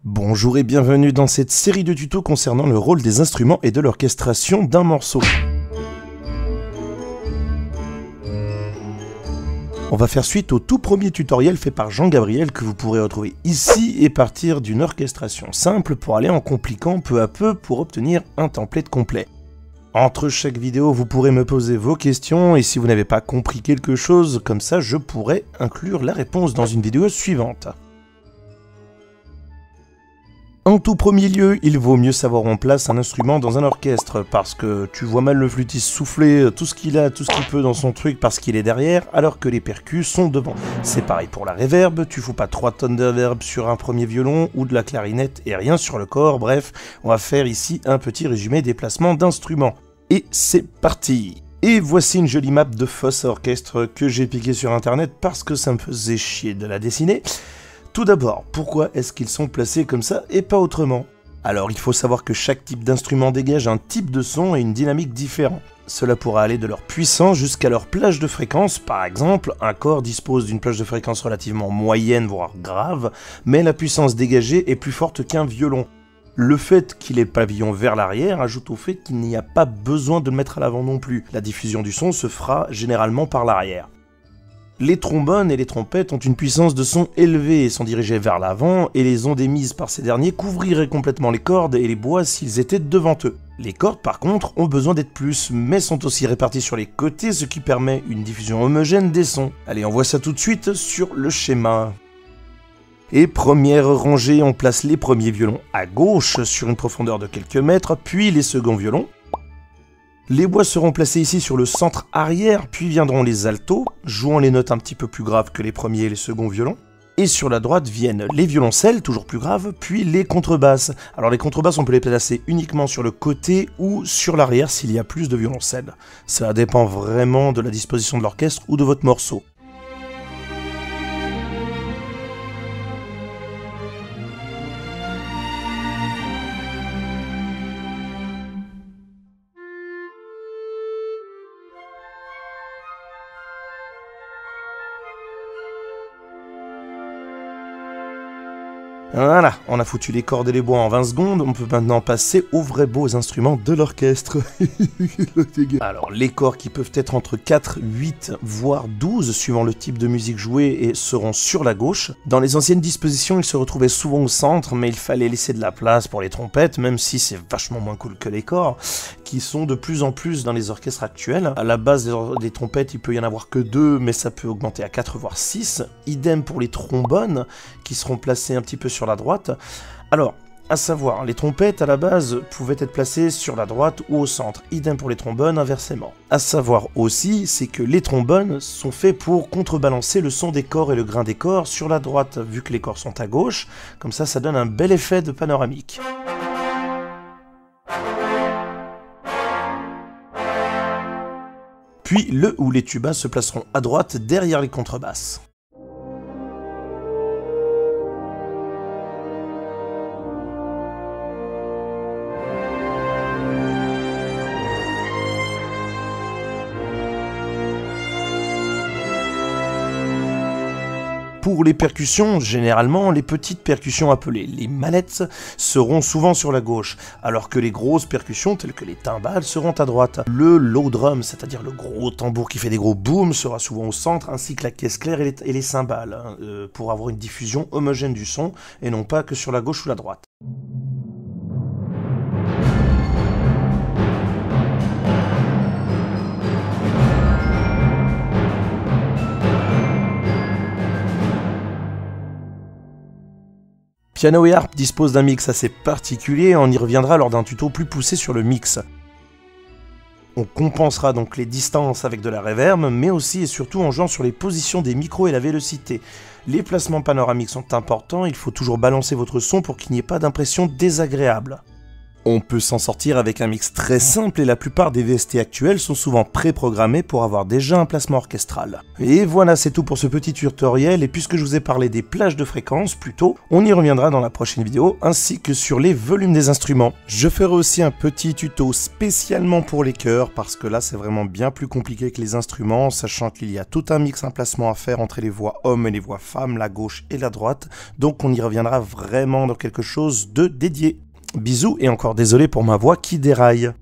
Bonjour et bienvenue dans cette série de tutos concernant le rôle des instruments et de l'orchestration d'un morceau. On va faire suite au tout premier tutoriel fait par Jean-Gabriel que vous pourrez retrouver ici et partir d'une orchestration simple pour aller en compliquant peu à peu pour obtenir un template complet. Entre chaque vidéo, vous pourrez me poser vos questions et si vous n'avez pas compris quelque chose, comme ça je pourrai inclure la réponse dans une vidéo suivante. En tout premier lieu, il vaut mieux savoir où on place un instrument dans un orchestre, parce que tu vois mal le flûtiste souffler tout ce qu'il a, tout ce qu'il peut dans son truc parce qu'il est derrière, alors que les percus sont devant. C'est pareil pour la reverb, tu fous pas 3 tonnes de reverb sur un premier violon ou de la clarinette et rien sur le corps, bref, on va faire ici un petit résumé des placements d'instruments. Et c'est parti! Et voici une jolie map de fosse à orchestre que j'ai piquée sur internet parce que ça me faisait chier de la dessiner. Tout d'abord, pourquoi est-ce qu'ils sont placés comme ça et pas autrement? Alors il faut savoir que chaque type d'instrument dégage un type de son et une dynamique différente. Cela pourra aller de leur puissance jusqu'à leur plage de fréquence. Par exemple, un corps dispose d'une plage de fréquence relativement moyenne, voire grave, mais la puissance dégagée est plus forte qu'un violon. Le fait qu'il ait le pavillon vers l'arrière ajoute au fait qu'il n'y a pas besoin de le mettre à l'avant non plus. La diffusion du son se fera généralement par l'arrière. Les trombones et les trompettes ont une puissance de son élevée et sont dirigées vers l'avant, et les ondes émises par ces derniers couvriraient complètement les cordes et les bois s'ils étaient devant eux. Les cordes par contre ont besoin d'être plus, mais sont aussi réparties sur les côtés, ce qui permet une diffusion homogène des sons. Allez, on voit ça tout de suite sur le schéma. Et première rangée, on place les premiers violons à gauche sur une profondeur de quelques mètres, puis les seconds violons. Les bois seront placés ici sur le centre arrière, puis viendront les altos, jouant les notes un petit peu plus graves que les premiers et les seconds violons. Et sur la droite viennent les violoncelles, toujours plus graves, puis les contrebasses. Alors les contrebasses, on peut les placer uniquement sur le côté ou sur l'arrière s'il y a plus de violoncelles. Ça dépend vraiment de la disposition de l'orchestre ou de votre morceau. Voilà, on a foutu les cordes et les bois en 20 secondes, on peut maintenant passer aux vrais beaux instruments de l'orchestre. Alors, les corps qui peuvent être entre 4, 8, voire 12, suivant le type de musique jouée, et seront sur la gauche. Dans les anciennes dispositions, ils se retrouvaient souvent au centre, mais il fallait laisser de la place pour les trompettes, même si c'est vachement moins cool que les corps, qui sont de plus en plus dans les orchestres actuels. À la base des trompettes, il peut y en avoir que 2, mais ça peut augmenter à 4 voire 6. Idem pour les trombones, qui seront placés un petit peu sur la droite. Alors, à savoir, les trompettes à la base pouvaient être placées sur la droite ou au centre, idem pour les trombones inversement. À savoir aussi, c'est que les trombones sont faits pour contrebalancer le son des corps et le grain des corps sur la droite, vu que les corps sont à gauche, comme ça donne un bel effet de panoramique. Puis le ou les tubas se placeront à droite derrière les contrebasses. Pour les percussions, généralement, les petites percussions appelées les mallettes seront souvent sur la gauche, alors que les grosses percussions, telles que les timbales, seront à droite. Le low drum, c'est-à-dire le gros tambour qui fait des gros booms, sera souvent au centre, ainsi que la caisse claire et les cymbales, pour avoir une diffusion homogène du son, et non pas que sur la gauche ou la droite. Piano et harpe disposent d'un mix assez particulier, on y reviendra lors d'un tuto plus poussé sur le mix. On compensera donc les distances avec de la reverb, mais aussi et surtout en jouant sur les positions des micros et la vélocité. Les placements panoramiques sont importants, il faut toujours balancer votre son pour qu'il n'y ait pas d'impression désagréable. On peut s'en sortir avec un mix très simple et la plupart des VST actuels sont souvent préprogrammés pour avoir déjà un placement orchestral. Et voilà, c'est tout pour ce petit tutoriel, et puisque je vous ai parlé des plages de fréquences plus tôt, on y reviendra dans la prochaine vidéo, ainsi que sur les volumes des instruments. Je ferai aussi un petit tuto spécialement pour les chœurs, parce que là c'est vraiment bien plus compliqué que les instruments, sachant qu'il y a tout un mix, un placement à faire entre les voix hommes et les voix femmes, la gauche et la droite, donc on y reviendra vraiment dans quelque chose de dédié. Bisous et encore désolé pour ma voix qui déraille.